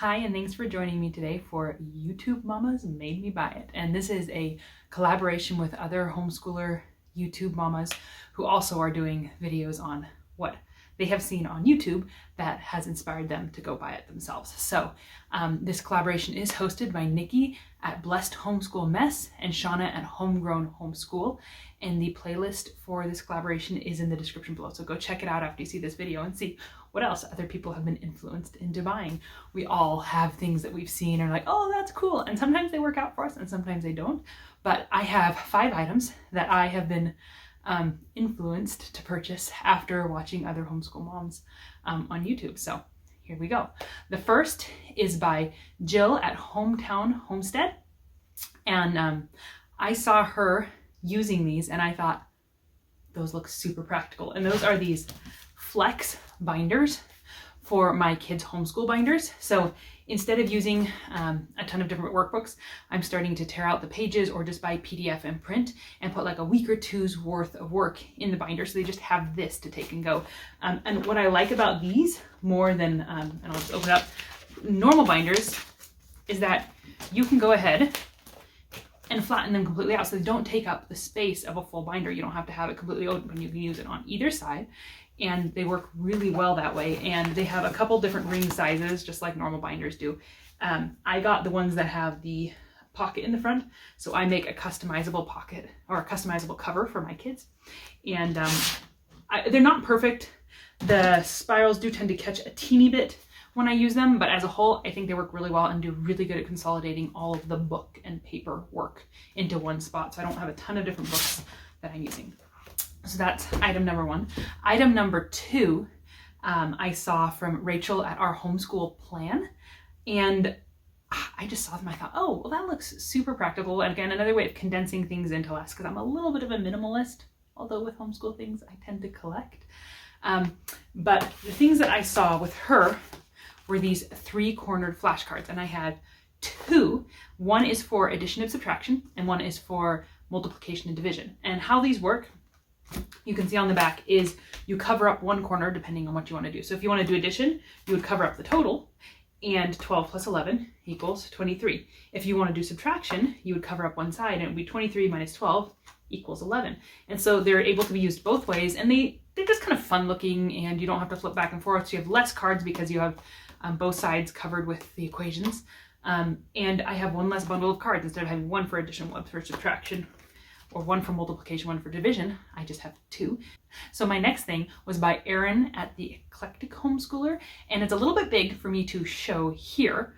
Hi, and thanks for joining me today for YouTube Mamas Made Me Buy It. And this is a collaboration with other homeschooler YouTube mamas who also are doing videos on what they have seen on YouTube that has inspired them to go buy it themselves. So this collaboration is hosted by Nikki at Blessed Homeschool Mess and Shauna at Homegrown Homeschool. And the playlist for this collaboration is in the description below. So go check it out after you see this video and see what else other people have been influenced into buying. We all have things that we've seen and are like, oh, that's cool. And sometimes they work out for us and sometimes they don't. But I have 5 items that I have been influenced to purchase after watching other homeschool moms on YouTube. So here we go. The first is by Jill at Homestead. And I saw her using these and I thought, those look super practical. And those are these flex binders for my kids' homeschool binders. So instead of using a ton of different workbooks, I'm starting to tear out the pages or just buy PDF and print and put like a week or two's worth of work in the binder. So they just have this to take and go. And what I like about these more than, and I'll just open up, normal binders is that you can go ahead and flatten them completely out so they don't take up the space of a full binder. You don't have to have it completely open. You can use it on either side. And they work really well that way. And they have a couple different ring sizes, just like normal binders do. I got the ones that have the pocket in the front. So I make a customizable pocket or a customizable cover for my kids. And they're not perfect. The spirals do tend to catch a teeny bit when I use them, but as a whole, I think they work really well and do really good at consolidating all of the book and paper work into one spot. So I don't have a ton of different books that I'm using. So that's item number 1. Item number 2, I saw from Rachel at our homeschool plan. And I just saw them. I thought, oh, well, that looks super practical. And again, another way of condensing things into less, because I'm a little bit of a minimalist, although with homeschool things, I tend to collect. But the things that I saw with her were these 3-cornered flashcards. And I had 2. One is for addition and subtraction, and one is for multiplication and division. And how these work, you can see on the back, is you cover up one corner depending on what you want to do. So if you want to do addition, you would cover up the total, and 12 plus 11 equals 23. If you want to do subtraction, you would cover up one side, and it would be 23 minus 12 equals 11. And so they're able to be used both ways, and they're just kind of fun looking, and you don't have to flip back and forth. So you have less cards because you have both sides covered with the equations. And I have one less bundle of cards. Instead of having one for addition, one for subtraction, or one for multiplication, one for division, I just have 2. So my next thing was by Erin at the Eclectic Homeschooler, and it's a little bit big for me to show here.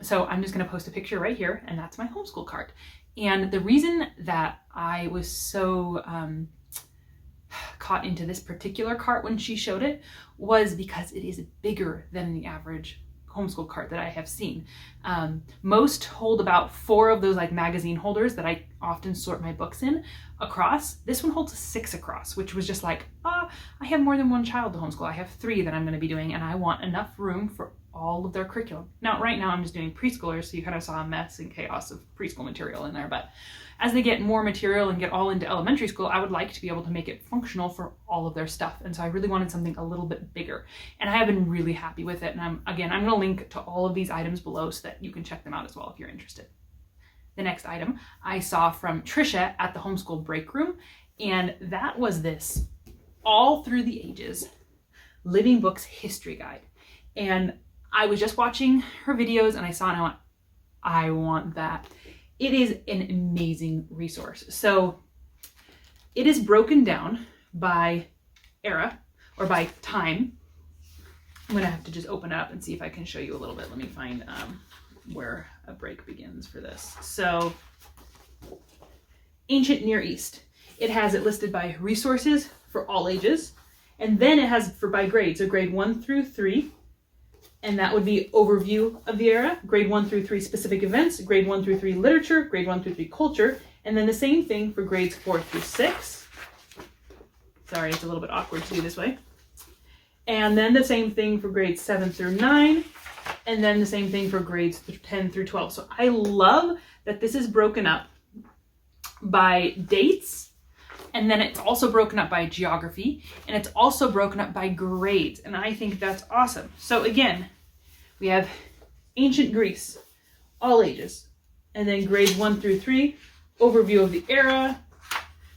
So I'm just gonna post a picture right here, and that's my homeschool cart. And the reason that I was so caught into this particular cart when she showed it was because it is bigger than the average homeschool cart that I have seen. Most hold about 4 of those like magazine holders that I often sort my books in across. This one holds 6 across, which was just like, I have more than one child to homeschool. I have 3 that I'm going to be doing, and I want enough room for all of their curriculum. Now, right now I'm just doing preschoolers, so you kind of saw a mess and chaos of preschool material in there, but as they get more material and get all into elementary school, I would like to be able to make it functional for all of their stuff. And so I really wanted something a little bit bigger. And I have been really happy with it. And I'm going to link to all of these items below so that you can check them out as well if you're interested. The next item I saw from Tricia at the Homeschool Breakroom. And that was this All Through the Ages Living Books History Guide. And I was just watching her videos and I saw it and I went, I want that. It is an amazing resource. So it is broken down by era or by time. I'm gonna have to just open it up and see if I can show you a little bit. Let me find where a break begins for this. So Ancient Near East. It has it listed by resources for all ages. And then it has for by grade. So grade 1 through 3. And that would be overview of the era, grade 1 through 3 specific events, grade 1 through 3 literature, grade 1 through 3 culture, and then the same thing for grades 4 through 6. Sorry, it's a little bit awkward to do this way. And then the same thing for grades 7 through 9, and then the same thing for grades 10 through 12. So I love that this is broken up by dates, and then it's also broken up by geography, and it's also broken up by grades, and I think that's awesome. So again, We have Ancient Greece, all ages. And then grades 1 through 3, overview of the era,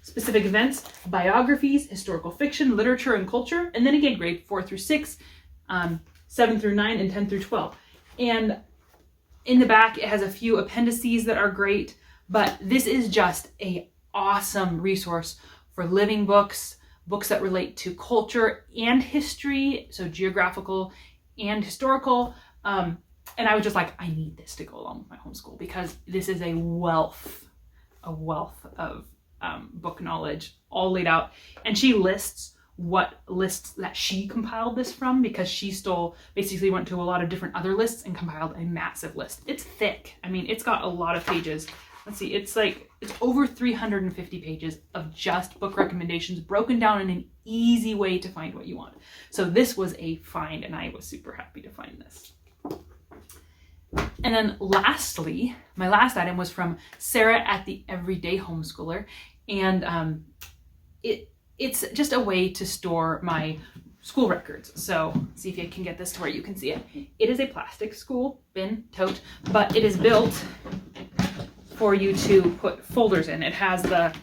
specific events, biographies, historical fiction, literature and culture. And then again, grade 4 through 6, 7 through 9, and 10 through 12. And in the back, it has a few appendices that are great, but this is just an awesome resource for living books, books that relate to culture and history, so geographical and historical. And I was just like, I need this to go along with my homeschool, because this is a wealth of book knowledge all laid out. And she lists what lists that she compiled this from, because she basically went to a lot of different other lists and compiled a massive list. It's thick. I mean, it's got a lot of pages. Let's see, it's over 350 pages of just book recommendations broken down in an easy way to find what you want. So this was a find, and I was super happy to find this. And then lastly, my last item was from Sarah at the Everyday Homeschooler. And it's just a way to store my school records. So see if you can get this to where you can see it. It is a plastic school bin tote, but it is built for you to put folders in. It has the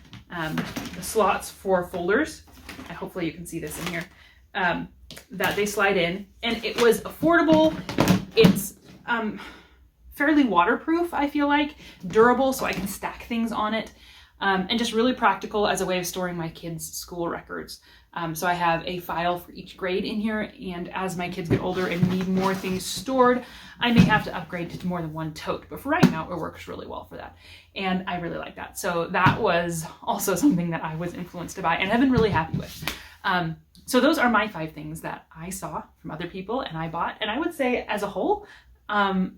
slots for folders. And hopefully you can see this in here, that they slide in. And it was affordable. It's fairly waterproof, I feel like, durable, so I can stack things on it, and just really practical as a way of storing my kids' school records. So I have a file for each grade in here, and as my kids get older and need more things stored, I may have to upgrade to more than one tote, but for right now, it works really well for that. And I really like that. So that was also something that I was influenced to buy and have been really happy with. So those are my 5 things that I saw from other people and I bought. And I would say as a whole,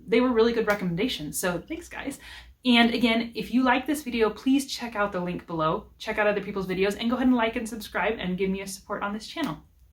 they were really good recommendations. So thanks, guys. And again, if you like this video, please check out the link below, check out other people's videos, and go ahead and like and subscribe and give me a support on this channel.